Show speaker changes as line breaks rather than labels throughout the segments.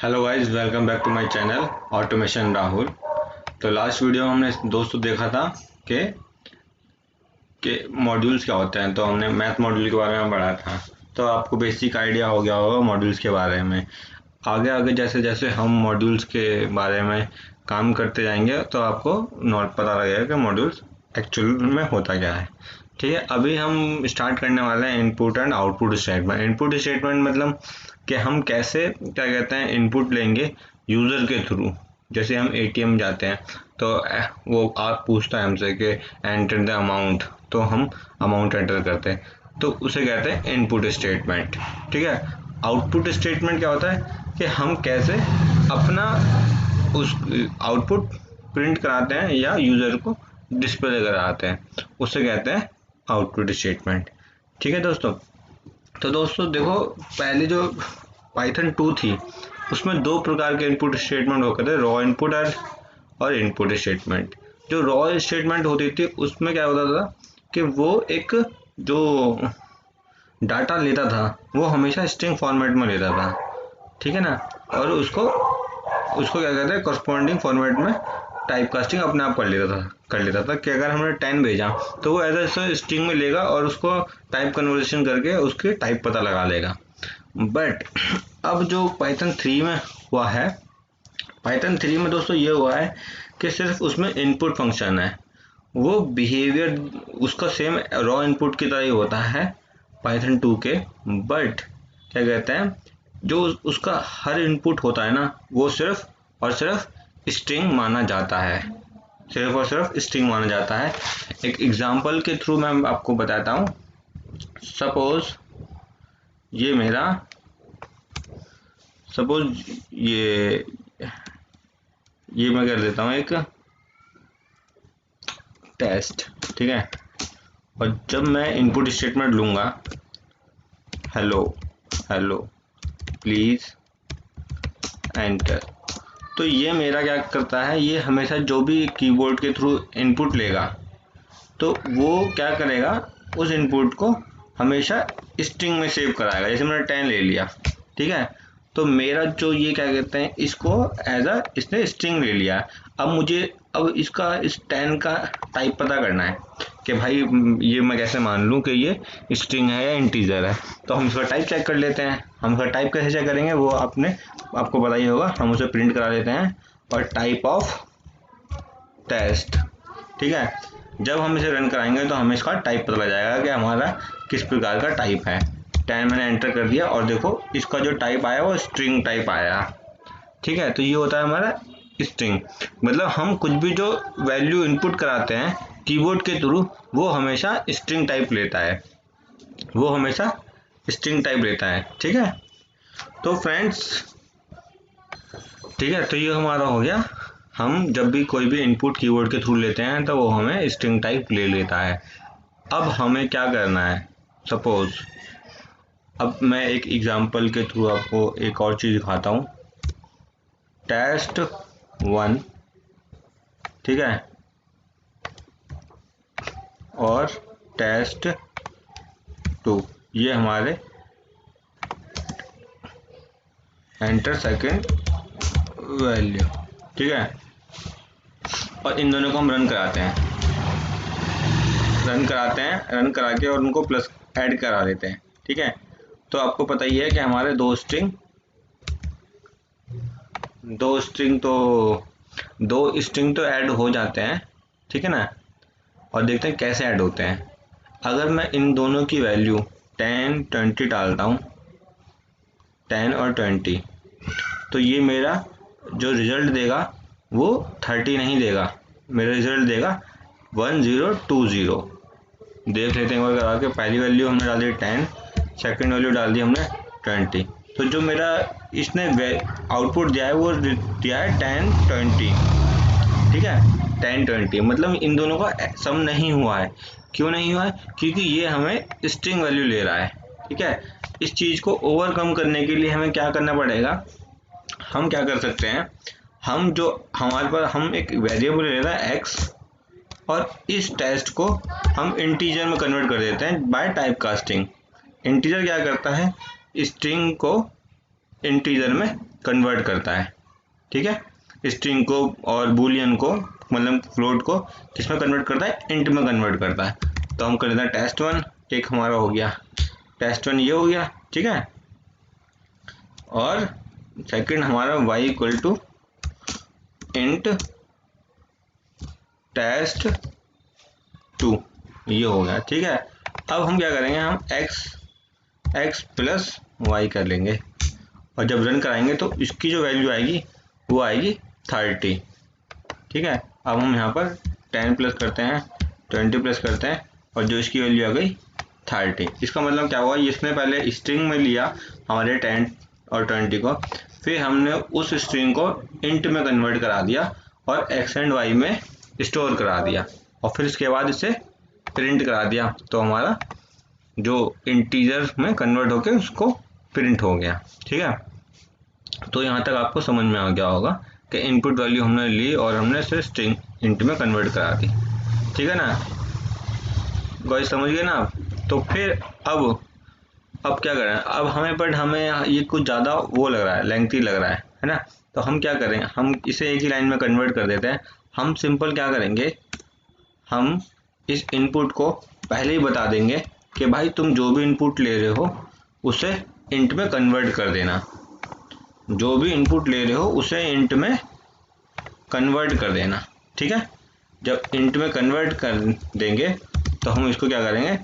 Hello guys, welcome back to my channel automation Rahul. तो last video में हमने दोस्तों देखा था कि मॉड्यूल्स क्या होते हैं। तो हमने मैथ मॉड्यूल के बारे में पढ़ा था, तो आपको बेसिक आइडिया हो गया होगा मॉड्यूल्स के बारे में। आगे आगे जैसे जैसे हम मॉड्यूल्स के बारे में काम करते जाएंगे तो आपको नॉट पता लगेगा कि मॉड्यूल्स एक्चुअल में होता क्या है। ठीक है, अभी हम स्टार्ट करने वाले हैं input and output statement. Input statement मतलब कि हम कैसे क्या कहते हैं इनपुट लेंगे यूज़र के थ्रू। जैसे हम एटीएम जाते हैं तो वो आप पूछता है हमसे कि एंटर द अमाउंट, तो हम अमाउंट एंटर करते हैं, तो उसे कहते हैं इनपुट स्टेटमेंट। ठीक है, आउटपुट स्टेटमेंट क्या होता है कि हम कैसे अपना उस आउटपुट प्रिंट कराते हैं या यूज़र को डिस्प्ले कराते हैं, उसे कहते हैं आउटपुट स्टेटमेंट। ठीक है दोस्तों, तो दोस्तों देखो, पहले जो पाइथन 2 थी उसमें दो प्रकार के इनपुट स्टेटमेंट होते थे, रॉ इनपुट और इनपुट स्टेटमेंट। जो रॉ स्टेटमेंट होती थी उसमें क्या होता था कि वो एक जो डाटा लेता था वो हमेशा स्ट्रिंग फॉर्मेट में लेता था। ठीक है ना, और उसको उसको क्या कहते हैं कॉरस्पॉन्डिंग फॉर्मेट में टाइप कास्टिंग अपने आप कर लेता था कि अगर हमने 10 भेजा तो वो ऐसा स्ट्रिंग में लेगा और उसको टाइप कन्वर्सेशन करके उसकी टाइप पता लगा लेगा। बट अब जो पाइथन 3 में हुआ है, पाइथन 3 में दोस्तों ये हुआ है कि सिर्फ उसमें इनपुट फंक्शन है, वो बिहेवियर उसका सेम रॉ इनपुट की तरह ही होता है पाइथन 2 के। बट क्या कहते हैं जो उसका हर इनपुट होता है ना वो सिर्फ और सिर्फ स्ट्रिंग माना जाता है, सिर्फ और सिर्फ स्ट्रिंग माना जाता है। एक एग्जांपल के थ्रू मैं आपको बताता हूँ। सपोज ये मेरा सपोज ये मैं कर देता हूँ एक टेस्ट। ठीक है, और जब मैं इनपुट स्टेटमेंट लूँगा हेलो हेलो प्लीज़ एंटर, तो ये मेरा क्या करता है, ये हमेशा जो भी कीबोर्ड के थ्रू इनपुट लेगा तो वो क्या करेगा उस इनपुट को हमेशा स्ट्रिंग में सेव कराएगा। जैसे मैंने 10 ले लिया, ठीक है, तो मेरा जो ये क्या कहते हैं इसको एज अ इसने स्ट्रिंग ले लिया। अब इसका इस 10 का टाइप पता करना है कि भाई ये मैं कैसे मान लूँ कि ये स्ट्रिंग है या इंटीजर है। तो हम इसका टाइप चेक कर लेते हैं। हम इसका टाइप कैसे चेक करेंगे वो आपको पता ही होगा, हम उसे प्रिंट करा लेते हैं और टाइप ऑफ टेस्ट। ठीक है, जब हम इसे रन कराएंगे तो हमें इसका टाइप पता लग जाएगा कि हमारा किस प्रकार का टाइप है। 10 मैंने एंटर कर दिया और देखो इसका जो टाइप आया वो स्ट्रिंग टाइप आया। ठीक है, तो ये होता है हमारा स्ट्रिंग। मतलब हम कुछ भी जो वैल्यू इनपुट कराते हैं कीबोर्ड के थ्रू वो हमेशा स्ट्रिंग टाइप लेता है, वो हमेशा स्ट्रिंग टाइप लेता है। ठीक है, तो फ्रेंड्स, ठीक है, तो ये हमारा हो गया। हम जब भी कोई भी इनपुट कीबोर्ड के थ्रू लेते हैं तो वो हमें स्ट्रिंग टाइप ले लेता है। अब हमें क्या करना है, सपोज अब मैं एक एग्जांपल के थ्रू आपको एक और चीज़ दिखाता हूँ। टेस्ट 1, ठीक है, और टेस्ट 2, ये हमारे एंटर सेकेंड वैल्यू। ठीक है, और इन दोनों को हम रन कराते करा के और उनको प्लस ऐड करा देते हैं। ठीक है, तो आपको पता ही है कि हमारे दो स्ट्रिंग तो ऐड हो जाते हैं। ठीक है ना, और देखते हैं कैसे ऐड होते हैं। अगर मैं इन दोनों की वैल्यू 10 20 डालता हूँ, 10 और 20, तो ये मेरा जो रिजल्ट देगा वो 30 नहीं देगा, मेरा रिजल्ट देगा 1020। देख लेते हैं करा के। पहली वैल्यू हमने डाल दी 10, सेकंड वैल्यू डाल दी हमने 20, तो जो मेरा इसने आउटपुट दिया है वो दिया है 10 20। ठीक है, 10 20 मतलब इन दोनों का सम नहीं हुआ है। क्यों नहीं हुआ है, क्योंकि ये हमें स्ट्रिंग वैल्यू ले रहा है। ठीक है, इस चीज़ को ओवरकम करने के लिए हमें क्या करना पड़ेगा, हम क्या कर सकते हैं, हम जो हमारे पास हम एक वेरिएबल ले रहा है x, और इस टेस्ट को हम इंटीजर में कन्वर्ट कर देते हैं बाय टाइप कास्टिंग। इंटीजर क्या करता है, स्ट्रिंग को इंटीजर में कन्वर्ट करता है, ठीक है। स्ट्रिंग को और बूलियन को, मतलब फ्लोट को किस में कन्वर्ट करता है, इंट में कन्वर्ट करता है। तो हम कर लेते हैं test1, एक हमारा हो गया test1, ये हो गया, ठीक है। और सेकंड हमारा y equal to int test2, ये हो गया, ठीक है। अब हम क्या करेंगे, हम x प्लस वाई कर लेंगे और जब रन कराएंगे तो इसकी जो वैल्यू आएगी वो आएगी 30, ठीक है। अब हम यहाँ पर 10 प्लस करते हैं, 20 प्लस करते हैं और जो इसकी वैल्यू आ गई 30। इसका मतलब क्या हुआ, इसने पहले स्ट्रिंग में लिया हमारे 10 और 20 को, फिर हमने उस स्ट्रिंग को इंट में कन्वर्ट करा दिया और x एंड y में स्टोर करा दिया और फिर इसके बाद इसे प्रिंट करा दिया, तो हमारा जो इंटीजर में कन्वर्ट होके उसको प्रिंट हो गया, ठीक है। तो यहाँ तक आपको समझ में आ गया होगा कि इनपुट वैल्यू हमने ली और हमने इसे स्ट्रिंग इंट में कन्वर्ट करा दी, ठीक है ना। गाइस समझ गए ना आप। तो फिर अब क्या करें, अब हमें ये कुछ ज़्यादा वो लग रहा है, लेंथी लग रहा है ना। तो हम क्या करें, हम इसे एक ही लाइन में कन्वर्ट कर देते हैं। हम सिंपल क्या करेंगे, हम इस इनपुट को पहले ही बता देंगे कि भाई तुम जो भी इनपुट ले रहे हो उसे इंट में कन्वर्ट कर देना, जो भी इनपुट ले रहे हो उसे इंट में कन्वर्ट कर देना, ठीक है। जब इंट में कन्वर्ट कर देंगे तो हम इसको क्या करेंगे,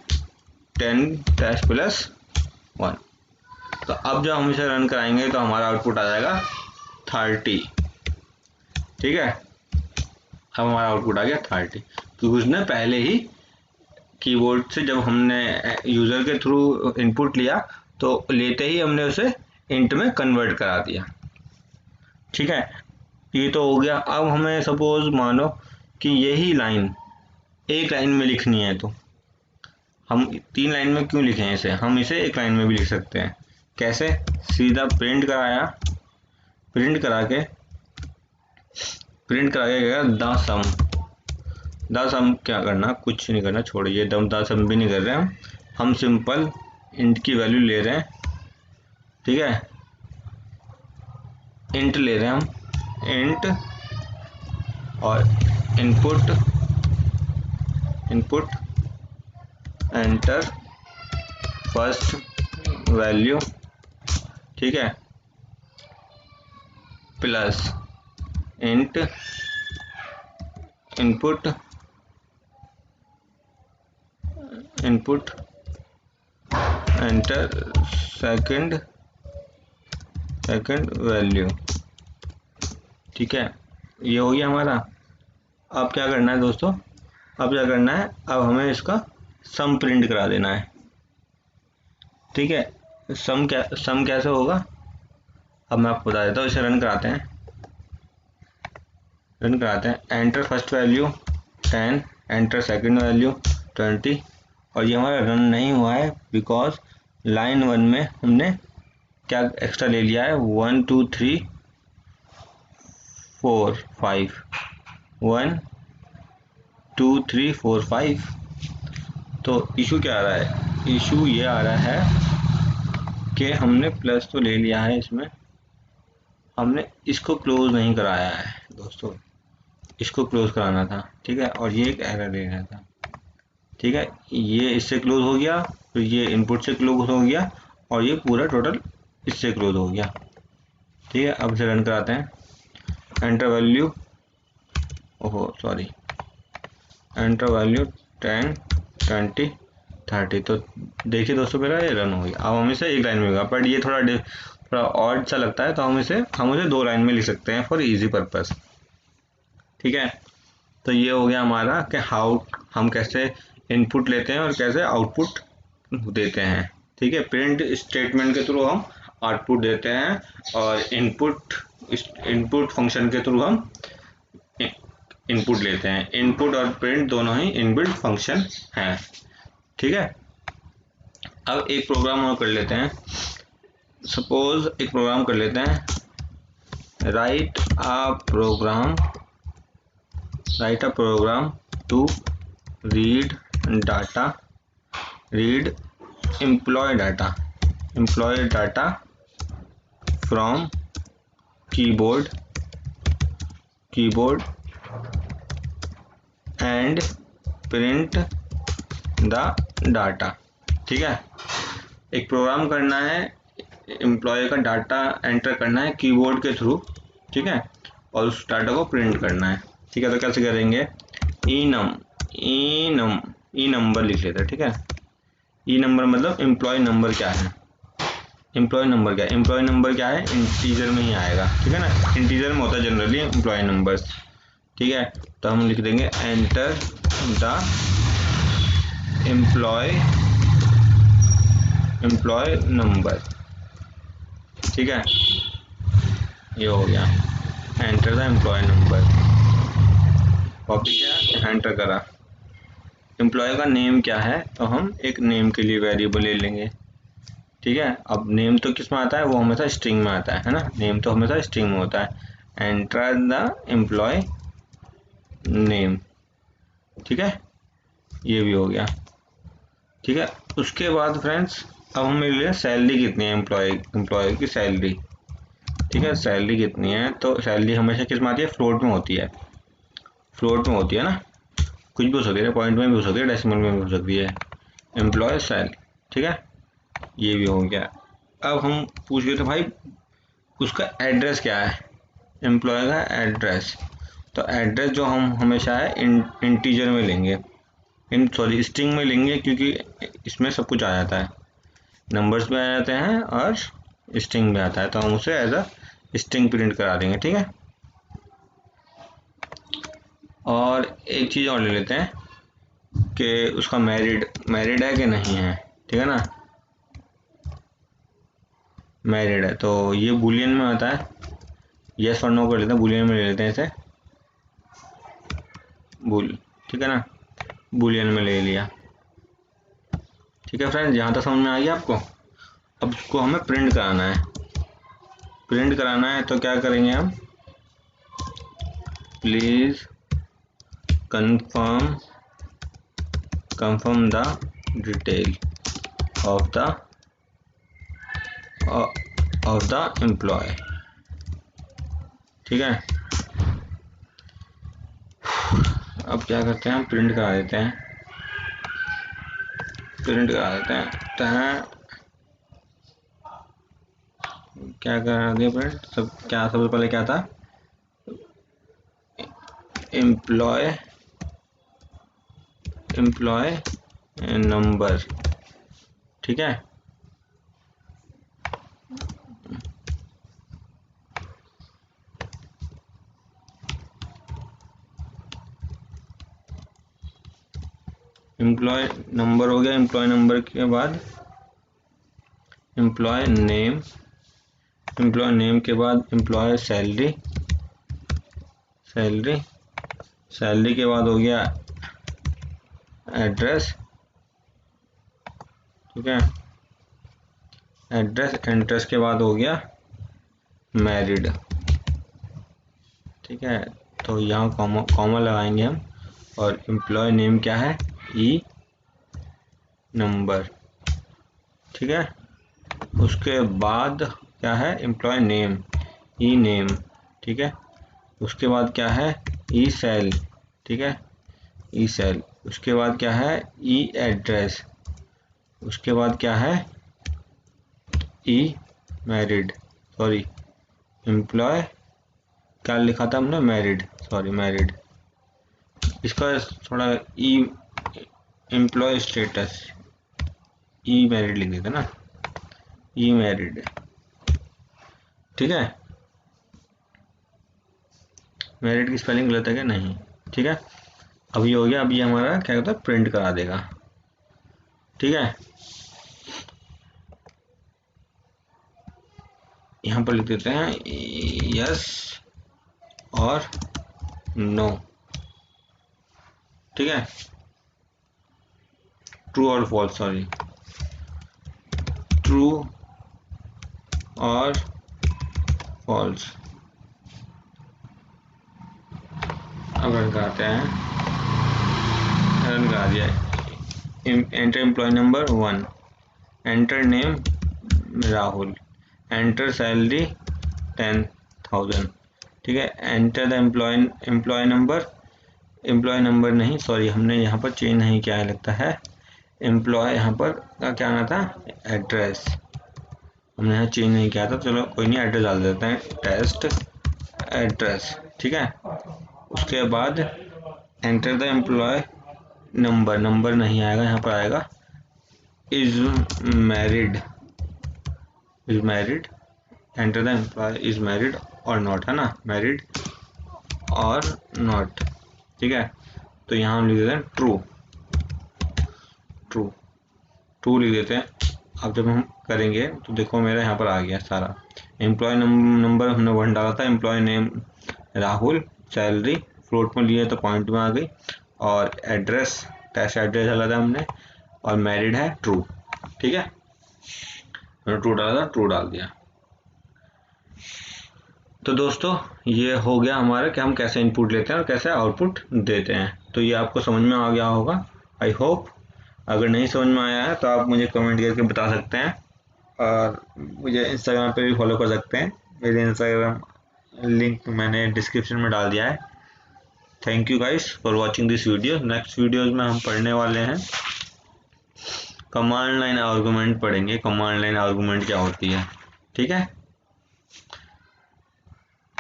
10 प्लस 1। तो अब जब हम इसे रन कराएंगे तो हमारा आउटपुट आ जाएगा 30, ठीक है। अब हमारा आउटपुट आ गया 30 क्योंकि उसने पहले ही कीबोर्ड से जब हमने यूज़र के थ्रू इनपुट लिया तो लेते ही हमने उसे इंट में कन्वर्ट करा दिया, ठीक है। ये तो हो गया। अब हमें सपोज मानो कि यही लाइन एक लाइन में लिखनी है, तो हम 3 लाइन में क्यों लिखें इसे, हम इसे एक लाइन में भी लिख सकते हैं। कैसे, सीधा प्रिंट कराया, प्रिंट करा के क्या, द सम क्या करना, कुछ नहीं करना, छोड़िए, द सम भी नहीं कर रहे हम सिंपल इंट की वैल्यू ले रहे हैं, ठीक है। इंट ले रहे हैं हम, इंट और इनपुट एंटर फर्स्ट वैल्यू, ठीक है, plus int input enter second value, ठीक है। ये हो गया हमारा। अब क्या करना है दोस्तों, अब क्या करना है, अब हमें इसका सम प्रिंट करा देना है, ठीक है। सम कैसे होगा, अब मैं आपको बता देता हूँ। इसे रन कराते हैं, enter first value 10, enter second value 20, और ये हमारा रन नहीं हुआ है बिकॉज लाइन 1 में हमने क्या एक्स्ट्रा ले लिया है, 1 2 3 4 5, 1 2 3 4 5। तो इशू क्या आ रहा है, इशू ये आ रहा है कि हमने प्लस तो ले लिया है, इसमें हमने इसको क्लोज नहीं कराया है दोस्तों, इसको क्लोज कराना था, ठीक है। और ये एक एरर दे रहा था, ठीक है। ये इससे क्लोज हो गया, फिर ये इनपुट से क्लोज हो गया और ये पूरा टोटल इससे क्लोज हो गया, ठीक है। अब इसे रन कराते हैं, एंटर वैल्यू, ओहो सॉरी, एंटर वैल्यू 10 20 30। तो देखिए दोस्तों मेरा ये रन हो गया। अब हम इसे एक लाइन में होगा, बट ये थोड़ा ऑड सा लगता है, तो हम इसे 2 लाइन में लिख सकते हैं फॉर इजी पर्पस, ठीक है। तो ये हो गया हमारा कि हाउ हम कैसे इनपुट लेते हैं और कैसे आउटपुट देते हैं, ठीक है। प्रिंट स्टेटमेंट के थ्रू हम आउटपुट देते हैं और इनपुट फंक्शन के थ्रू हम इनपुट लेते हैं। इनपुट और प्रिंट दोनों ही इनबिल्ट फंक्शन हैं, ठीक है। अब एक प्रोग्राम और कर लेते हैं, सपोज एक प्रोग्राम कर लेते हैं, write a program to read employee data from keyboard and print the data. ठीक है, एक प्रोग्राम करना है, एम्प्लॉय का डाटा एंटर करना है कीबोर्ड के थ्रू। ठीक है, और उस डाटा को प्रिंट करना है। ठीक है, तो कैसे करेंगे, ई नंबर लिख लेते हैं। ठीक है, ई नंबर मतलब एम्प्लॉय नंबर क्या है, एम्प्लॉय नंबर क्या है, इंटीजर में ही आएगा। ठीक है ना, इंटीजर में होता है जनरली एम्प्लॉय नंबर्स। ठीक है, तो हम लिख देंगे एंटर द एम्प्लॉय नंबर। ठीक है, ये हो गया, enter the employee number. Copy किया, एंटर करा। एम्प्लॉय का नेम क्या है, तो हम एक नेम के लिए वेरिएबल ले लेंगे। ठीक है, अब नेम तो किस में आता है, वो हमेशा स्ट्रिंग में आता है ना, नेम तो हमेशा स्ट्रिंग में होता है। Enter the employee name. ठीक है, ये भी हो गया। ठीक है, उसके बाद फ्रेंड्स अब हमें ले लिया सैलरी कितनी है, एम्प्लॉय की सैलरी। ठीक है, सैलरी कितनी है, तो सैलरी हमेशा किस में आती है, फ्लोट में होती है, ना, कुछ भी हो सकती है, पॉइंट में भी हो सकती है, डेसिमल में भी हो सकती है, एम्प्लॉय सैलरी। ठीक है, ये भी हो गया। अब हम पूछ रहे थे भाई उसका एड्रेस क्या है, एम्प्लॉय का एड्रेस। तो एड्रेस जो हम हमेशा है इंटीजर में लेंगे, स्ट्रिंग में लेंगे, क्योंकि इसमें सब कुछ आ जाता है, नंबर्स भी आ जाते हैं और स्ट्रिंग भी आता है, तो हम उसे एज अ स्ट्रिंग प्रिंट करा देंगे। ठीक है, और एक चीज़ और ले लेते हैं कि उसका मैरिड है कि नहीं है। ठीक है ना, मैरिड है, तो ये बुलियन में आता है, यस और नो कर लेते हैं, बुलियन में ले लेते हैं इसे, ठीक है ना, बुलियन में ले लिया। ठीक है फ्रेंड्स, यहाँ तक समझ में आ गया आपको। अब इसको हमें प्रिंट कराना है, तो क्या करेंगे हम, please confirm the detail of the employee. ठीक है, अब क्या करते हैं, हम प्रिंट करा देते हैं, क्या करा दिया प्रिंट, सबसे पहले क्या था, एम्प्लॉय नंबर। ठीक है, एम्प्लॉय नंबर हो गया, एम्प्लॉय नंबर के बाद एम्प्लॉय नेम के बाद एम्प्लॉय सैलरी के बाद हो गया एड्रेस। ठीक है, एड्रेस के बाद हो गया मैरिड। ठीक है, तो यहाँ कॉमा लगाएंगे हम, और एम्प्लॉय नेम क्या है, ई नंबर। ठीक है, उसके बाद क्या है, एम्प्लॉय नेम, ई नेम। ठीक है, उसके बाद क्या है, ई सेल। ठीक है, ई सेल। उसके बाद क्या है, ई एड्रेस। उसके बाद क्या है, ई मैरिड, सॉरी एम्प्लॉय क्या लिखा था हमने, मैरिड, सॉरी मैरिड। इसका थोड़ा ई एम्प्लॉय स्टेटस, ई मैरिड लिख देते ना, ई मैरिड। ठीक है, मैरिड की स्पेलिंग गलत है क्या, नहीं। ठीक है, अब ये हो गया, अब ये हमारा क्या होता है, प्रिंट करा देगा। ठीक है, यहाँ पर लिख देते हैं यस और नो। ठीक है, ट्रू और फॉल्स, सॉरी ट्रू और फॉल्स। अब रन कराते हैं, रन करा दिया। Enter employee number 1, enter name Rahul, enter salary 1000। ठीक है, एंटर द एम्प्लॉय नंबर नहीं, सॉरी, हमने यहाँ पर चेंज नहीं किया है लगता है। एम्प्लॉय यहाँ पर क्या आना था, एड्रेस, हमने यहाँ चेंज नहीं किया था। चलो कोई नहीं, एड्रेस डाल देते हैं, टेस्ट एड्रेस। ठीक है, उसके बाद एंटर द एम्प्लॉय नंबर नहीं आएगा, यहाँ पर आएगा is married. Enter the employee is married और नॉट, है ना, मैरिड और नॉट। ठीक है, तो यहाँ हम लिख देते हैं ट्रू लिख देते हैं। अब जब हम करेंगे तो देखो मेरा यहाँ पर आ गया सारा। एम्प्लॉय नंबर हमने 1 डाला था, employee name Rahul, salary float में लिए तो पॉइंट में आ गई, और एड्रेस टेस्ट एड्रेस डाला था हमने, और मैरिड है ट्रू। ठीक है, मैंने ट्रू डाला था, ट्रू डाल दिया। तो दोस्तों ये हो गया हमारा कि हम कैसे इनपुट लेते हैं और कैसे आउटपुट देते हैं। तो ये आपको समझ में आ गया होगा, आई होप। अगर नहीं समझ में आया है तो आप मुझे कमेंट करके बता सकते हैं, और मुझे इंस्टाग्राम पे भी फॉलो कर सकते हैं। मेरे इंस्टाग्राम लिंक मैंने डिस्क्रिप्शन में डाल दिया है। Thank you guys for watching this video. Next videos में हम पढ़ने वाले हैं कमांड लाइन आर्गूमेंट पढ़ेंगे, कमांड लाइन आर्गूमेंट क्या होती है। ठीक है।